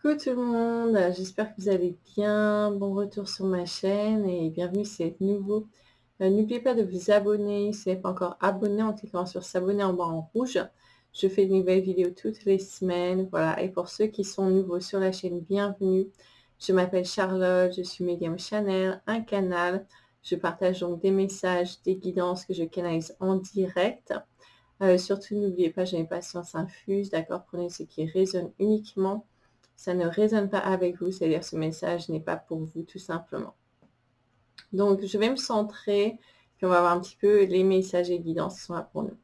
Coucou tout le monde, j'espère que vous allez bien. Bon retour sur ma chaîne et bienvenue si c'est nouveau. N'oubliez pas de vous abonner si vous n'êtes pas encore abonné en cliquant sur s'abonner en bas en rouge. Je fais de nouvelles vidéos toutes les semaines. Voilà. Et pour ceux qui sont nouveaux sur la chaîne, bienvenue. Je m'appelle Charlotte, je suis médium channel, un canal. Je partage donc des messages, des guidances que je canalise en direct. Surtout, n'oubliez pas, j'ai une patience infuse, d'accord? Prenez ce qui résonne uniquement. Ça ne résonne pas avec vous, c'est-à-dire ce message n'est pas pour vous, tout simplement. Donc, je vais me centrer, puis on va voir un petit peu les messages et guidances qui sont là pour nous.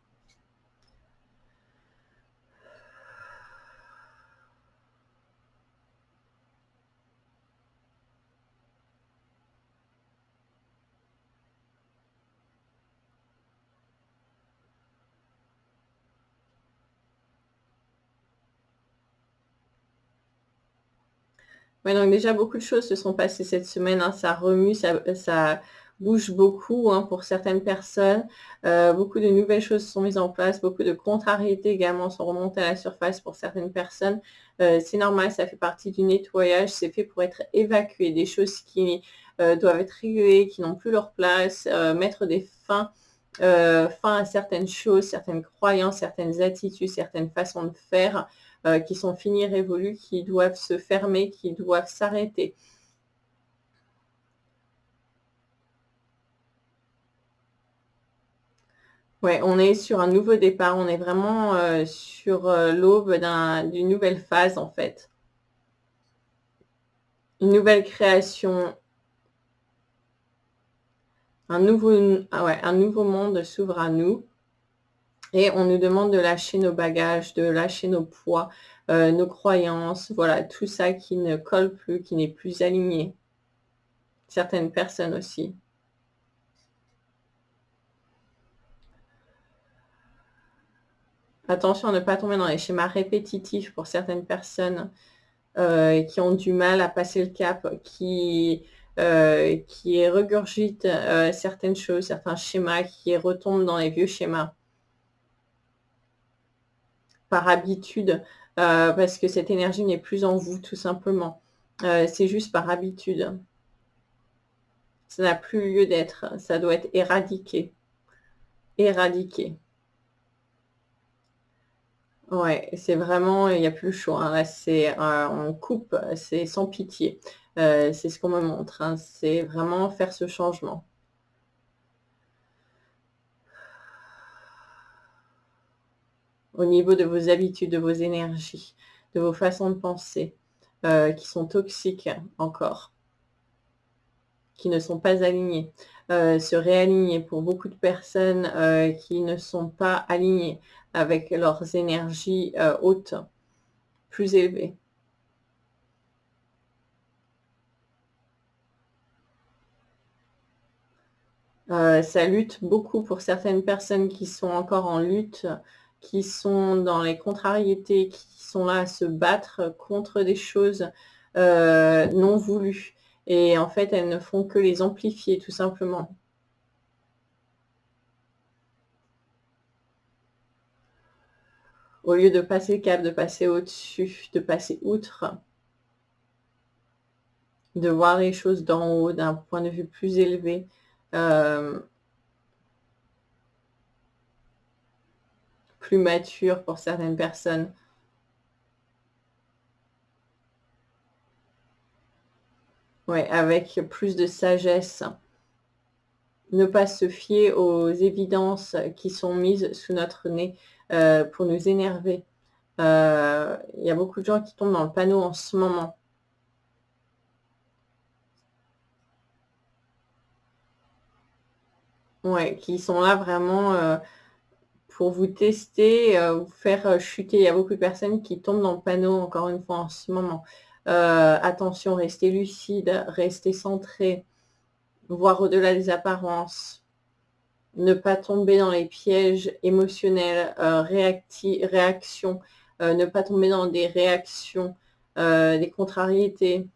Ouais, donc déjà, beaucoup de choses se sont passées cette semaine, hein. Ça remue, ça bouge beaucoup, hein, pour certaines personnes. Beaucoup de nouvelles choses sont mises en place, beaucoup de contrariétés également sont remontées à la surface pour certaines personnes. C'est normal, ça fait partie du nettoyage, c'est fait pour être évacué. Des choses qui doivent être réglées, qui n'ont plus leur place, mettre des fin à certaines choses, certaines croyances, certaines attitudes, certaines façons de faire qui sont finies, révolues, qui doivent se fermer, qui doivent s'arrêter. Ouais, on est sur un nouveau départ, on est vraiment sur l'aube d'une nouvelle phase en fait. Une nouvelle création, un nouveau monde s'ouvre à nous. Et on nous demande de lâcher nos bagages, de lâcher nos poids, nos croyances, voilà, tout ça qui ne colle plus, qui n'est plus aligné. Certaines personnes aussi. Attention à ne pas tomber dans les schémas répétitifs pour certaines personnes qui ont du mal à passer le cap, qui regurgitent certaines choses, certains schémas, qui retombent dans les vieux schémas par habitude, parce que cette énergie n'est plus en vous, tout simplement. C'est juste par habitude. Ça n'a plus lieu d'être, ça doit être éradiqué. Éradiqué. Ouais, c'est vraiment, il n'y a plus le choix, hein. Là, c'est, on coupe, c'est sans pitié. C'est ce qu'on me montre, hein. C'est vraiment faire ce changement. Au niveau de vos habitudes, de vos énergies, de vos façons de penser, qui sont toxiques encore, qui ne sont pas alignées. Se réaligner pour beaucoup de personnes qui ne sont pas alignées avec leurs énergies hautes, plus élevées. Ça lutte beaucoup pour certaines personnes qui sont encore en lutte, qui sont dans les contrariétés, qui sont là à se battre contre des choses non voulues. Et en fait, elles ne font que les amplifier, tout simplement. Au lieu de passer le cap, de passer au-dessus, de passer outre, de voir les choses d'en haut, d'un point de vue plus élevé. Plus mature pour certaines personnes. Ouais, avec plus de sagesse. Ne pas se fier aux évidences qui sont mises sous notre nez pour nous énerver. Il y a beaucoup de gens qui tombent dans le panneau en ce moment. Ouais, qui sont là vraiment pour vous tester, vous faire chuter. Il y a beaucoup de personnes qui tombent dans le panneau, encore une fois, en ce moment. Attention, restez lucide, restez centré, voir au-delà des apparences. Ne pas tomber dans les pièges émotionnels, réactions, ne pas tomber dans des réactions, des contrariétés.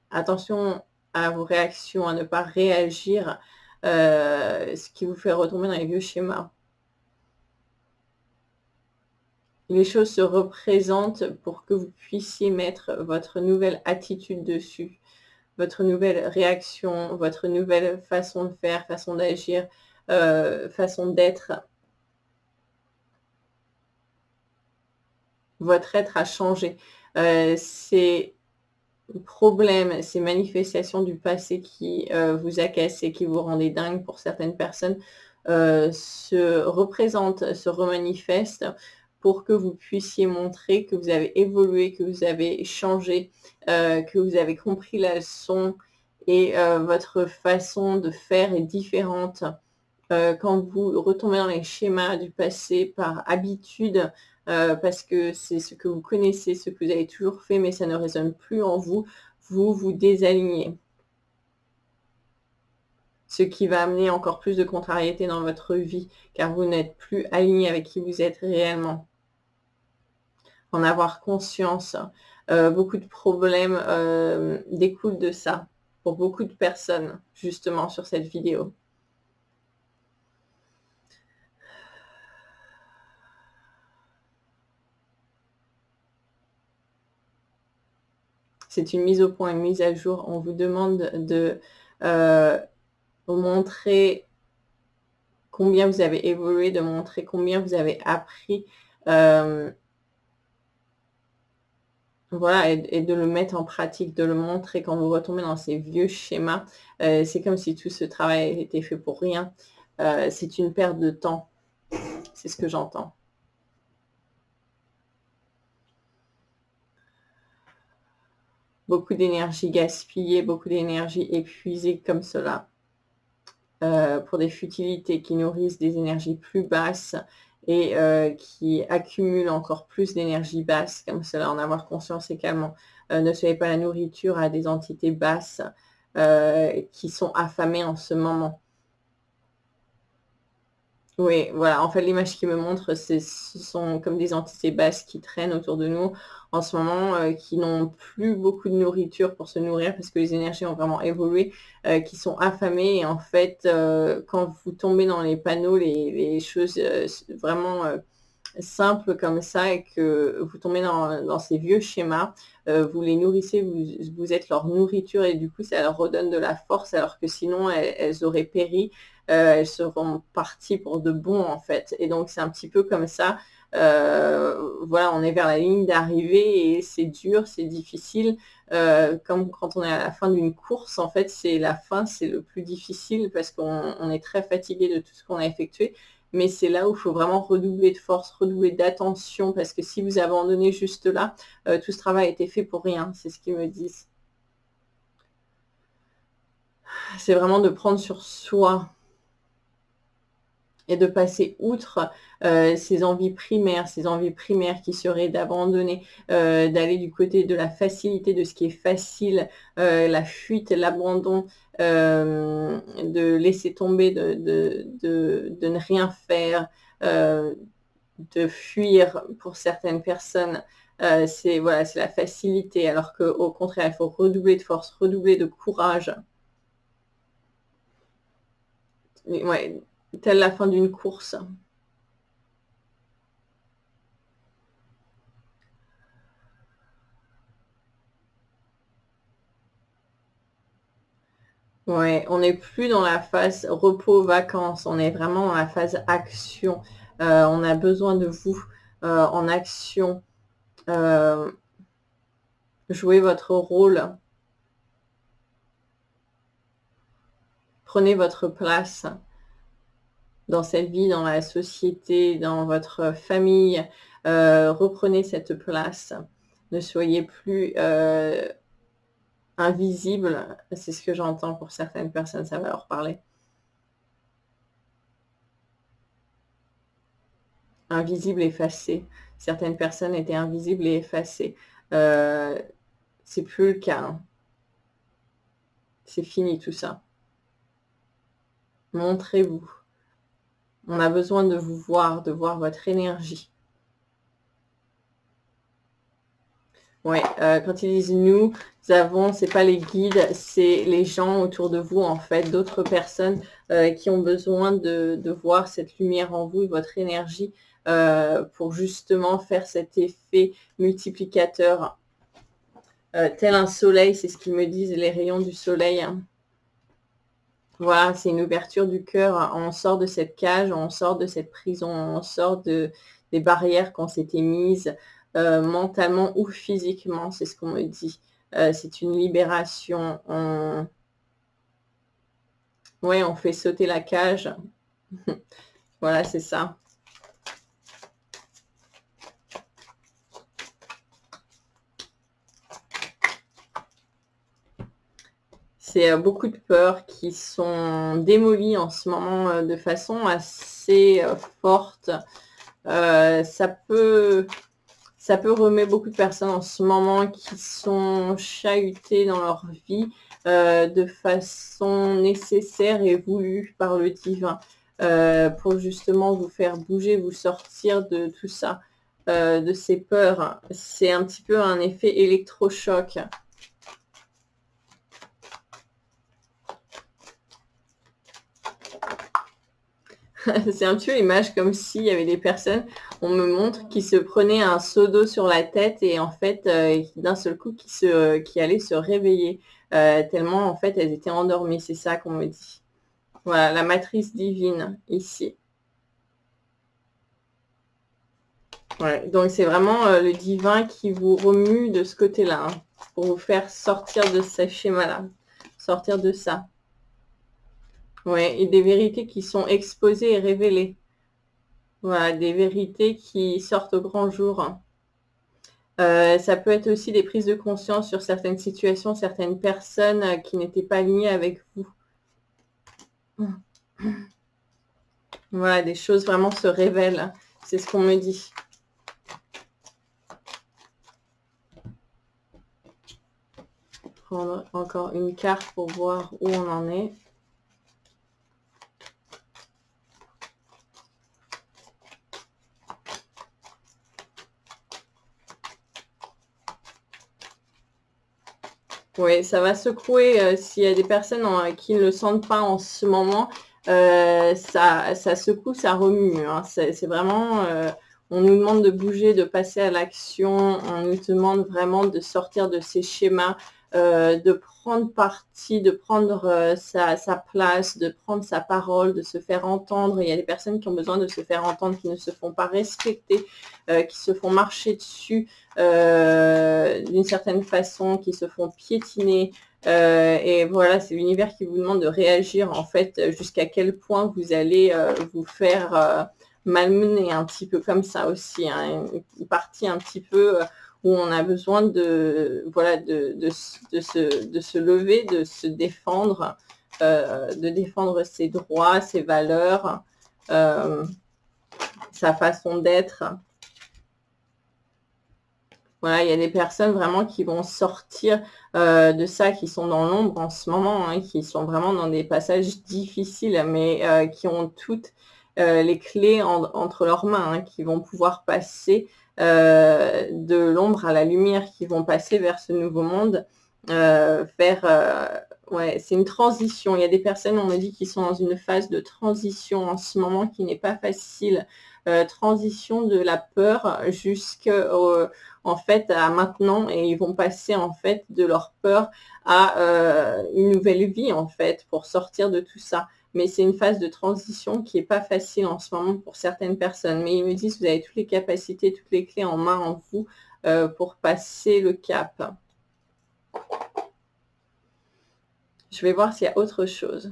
Attention à vos réactions, à ne pas réagir, ce qui vous fait retomber dans les vieux schémas. les choses se représentent pour que vous puissiez mettre votre nouvelle attitude dessus, votre nouvelle réaction, votre nouvelle façon de faire, façon d'agir, façon d'être. Votre être a changé. Ces problèmes, ces manifestations du passé qui vous cassé, qui vous rendaient dingue pour certaines personnes, se représentent, se remanifestent pour que vous puissiez montrer que vous avez évolué, que vous avez changé, que vous avez compris la leçon et votre façon de faire est différente. Quand vous retombez dans les schémas du passé par habitude, parce que c'est ce que vous connaissez, ce que vous avez toujours fait, mais ça ne résonne plus en vous, vous vous désalignez. Ce qui va amener encore plus de contrariété dans votre vie, car vous n'êtes plus aligné avec qui vous êtes réellement. En avoir conscience. Beaucoup de problèmes découlent de ça, pour beaucoup de personnes, justement, sur cette vidéo. C'est une mise au point, une mise à jour. On vous demande de montrer combien vous avez évolué, de montrer combien vous avez appris. Voilà, et de le mettre en pratique, de le montrer quand vous retombez dans ces vieux schémas. C'est comme si tout ce travail était fait pour rien. C'est une perte de temps. C'est ce que j'entends. Beaucoup d'énergie gaspillée, beaucoup d'énergie épuisée comme cela. Pour des futilités qui nourrissent des énergies plus basses et qui accumulent encore plus d'énergie basse, comme cela, en avoir conscience également. Ne soyez pas la nourriture à des entités basses qui sont affamées en ce moment. Oui, voilà, en fait, l'image qui me montre, ce sont comme des entités basses qui traînent autour de nous en ce moment, qui n'ont plus beaucoup de nourriture pour se nourrir parce que les énergies ont vraiment évolué, qui sont affamées et en fait, quand vous tombez dans les panneaux, les choses vraiment simples comme ça et que vous tombez dans ces vieux schémas, vous les nourrissez, vous êtes leur nourriture et du coup, ça leur redonne de la force alors que sinon, elles auraient péri. Elles seront parties pour de bon en fait. Et donc c'est un petit peu comme ça. Voilà, on est vers la ligne d'arrivée et c'est dur, c'est difficile. Comme quand on est à la fin d'une course, en fait, c'est la fin, c'est le plus difficile parce qu'on est très fatigué de tout ce qu'on a effectué. Mais c'est là où il faut vraiment redoubler de force, redoubler d'attention parce que si vous abandonnez juste là, tout ce travail a été fait pour rien. C'est ce qu'ils me disent. C'est vraiment de prendre sur soi et de passer outre ces envies primaires qui seraient d'abandonner, d'aller du côté de la facilité, de ce qui est facile, la fuite, l'abandon, de laisser tomber, de ne rien faire, de fuir pour certaines personnes. C'est voilà, c'est la facilité, alors qu'au contraire, il faut redoubler de force, redoubler de courage. Ouais, telle la fin d'une course. Ouais, on n'est plus dans la phase repos-vacances, on est vraiment dans la phase action. On a besoin de vous en action. Jouez votre rôle. Prenez votre place dans cette vie, dans la société, dans votre famille. Reprenez cette place. Ne soyez plus invisible. C'est ce que j'entends pour certaines personnes, ça va leur parler. Invisible, effacé. Certaines personnes étaient invisibles et effacées. C'est plus le cas. Hein. C'est fini tout ça. Montrez-vous. On a besoin de vous voir, de voir votre énergie. Ouais, quand ils disent nous avons, c'est pas les guides, c'est les gens autour de vous en fait, d'autres personnes qui ont besoin de voir cette lumière en vous et votre énergie pour justement faire cet effet multiplicateur. Tel un soleil, c'est ce qu'ils me disent, les rayons du soleil. Voilà, c'est une ouverture du cœur. On sort de cette cage, on sort de cette prison, on sort des barrières qu'on s'était mises mentalement ou physiquement, c'est ce qu'on me dit. C'est une libération. Ouais, on fait sauter la cage. Voilà, c'est ça. C'est beaucoup de peurs qui sont démolies en ce moment de façon assez forte. Ça peut remettre beaucoup de personnes en ce moment qui sont chahutées dans leur vie de façon nécessaire et voulue par le divin pour justement vous faire bouger, vous sortir de tout ça, de ces peurs. C'est un petit peu un effet électrochoc. C'est un peu l'image comme s'il y avait des personnes, on me montre, qui se prenaient un seau d'eau sur la tête et en fait, d'un seul coup, qui allaient se réveiller. Tellement, en fait, elles étaient endormies. C'est ça qu'on me dit. Voilà, la matrice divine, ici. Ouais, donc c'est vraiment le divin qui vous remue de ce côté-là, hein, pour vous faire sortir de ce schéma-là, sortir de ça. Ouais, et des vérités qui sont exposées et révélées. Voilà, des vérités qui sortent au grand jour. Ça peut être aussi des prises de conscience sur certaines situations, certaines personnes qui n'étaient pas alignées avec vous. Voilà, des choses vraiment se révèlent. C'est ce qu'on me dit. Prendre encore une carte pour voir où on en est. Oui, ça va secouer s'il y a des personnes qui ne le sentent pas en ce moment. Ça secoue, ça remue. Hein. C'est vraiment... on nous demande de bouger, de passer à l'action. On nous demande vraiment de sortir de ces schémas, de prendre parti, de prendre sa place, de prendre sa parole, de se faire entendre. Il y a des personnes qui ont besoin de se faire entendre, qui ne se font pas respecter, qui se font marcher dessus d'une certaine façon, qui se font piétiner. Et voilà, c'est l'univers qui vous demande de réagir en fait jusqu'à quel point vous allez vous faire malmener un petit peu comme ça aussi, hein, une partie un petit peu où on a besoin de voilà de se lever, de se défendre, de défendre ses droits, ses valeurs, sa façon d'être. Voilà, il y a des personnes vraiment qui vont sortir de ça, qui sont dans l'ombre en ce moment, hein, qui sont vraiment dans des passages difficiles, mais qui ont toutes les clés entre leurs mains, hein, qui vont pouvoir passer de l'ombre à la lumière, qui vont passer vers ce nouveau monde, ouais, c'est une transition. Il y a des personnes, on me dit, qui sont dans une phase de transition en ce moment qui n'est pas facile. Transition de la peur jusqu'au en fait à maintenant, et ils vont passer en fait de leur peur à une nouvelle vie en fait pour sortir de tout ça. Mais c'est une phase de transition qui n'est pas facile en ce moment pour certaines personnes. Mais ils me disent, vous avez toutes les capacités, toutes les clés en main en vous pour passer le cap. Je vais voir s'il y a autre chose.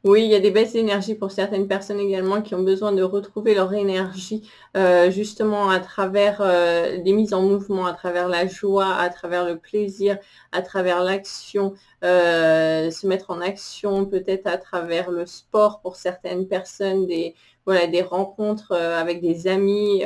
Oui, il y a des baisses d'énergie pour certaines personnes également qui ont besoin de retrouver leur énergie justement à travers des mises en mouvement, à travers la joie, à travers le plaisir, à travers l'action, se mettre en action, peut-être à travers le sport pour certaines personnes, voilà, des rencontres avec des amis,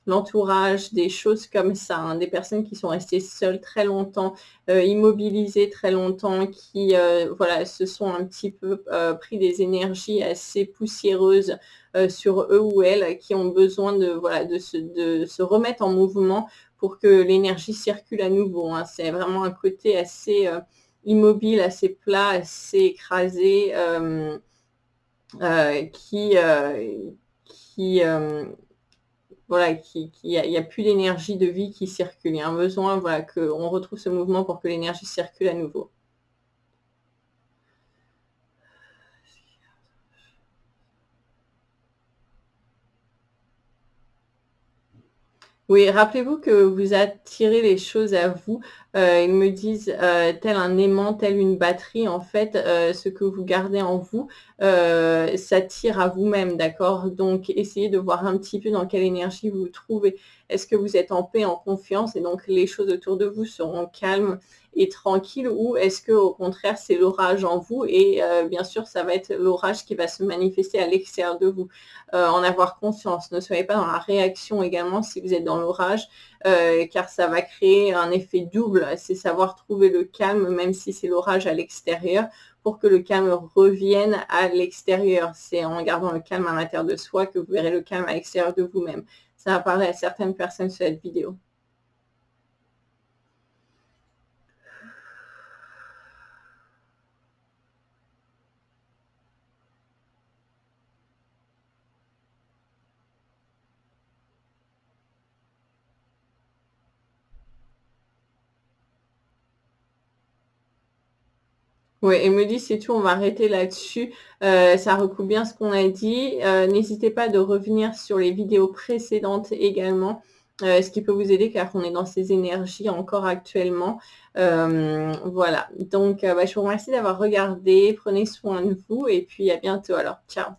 l'entourage, des choses comme ça, hein, des personnes qui sont restées seules très longtemps, immobilisées très longtemps, qui voilà, se sont un petit peu pris des énergies assez poussiéreuses sur eux ou elles, qui ont besoin de, voilà, de se remettre en mouvement pour que l'énergie circule à nouveau. Hein. C'est vraiment un côté assez immobile, assez plat, assez écrasé, qui, voilà, il y a plus d'énergie de vie qui circule. Il y a un besoin, voilà, qu'on retrouve ce mouvement pour que l'énergie circule à nouveau. Oui, rappelez-vous que vous attirez les choses à vous. Ils me disent, tel un aimant, telle une batterie, en fait, ce que vous gardez en vous, s'attire à vous-même, d'accord? Donc essayez de voir un petit peu dans quelle énergie vous vous trouvez. Est-ce que vous êtes en paix, en confiance et donc les choses autour de vous seront calmes et tranquilles, ou est-ce que au contraire c'est l'orage en vous et bien sûr ça va être l'orage qui va se manifester à l'extérieur de vous? En avoir conscience. Ne soyez pas dans la réaction également si vous êtes dans l'orage, car ça va créer un effet double. C'est savoir trouver le calme, même si c'est l'orage à l'extérieur, pour que le calme revienne à l'extérieur. C'est en gardant le calme à l'intérieur de soi que vous verrez le calme à l'extérieur de vous-même. Ça va parler à certaines personnes sur cette vidéo. Ouais, elle me dit: «C'est tout, on va arrêter là-dessus». Ça recoupe bien ce qu'on a dit. N'hésitez pas de revenir sur les vidéos précédentes également, ce qui peut vous aider car on est dans ces énergies encore actuellement. Voilà, donc bah, je vous remercie d'avoir regardé. Prenez soin de vous et puis à bientôt alors. Ciao.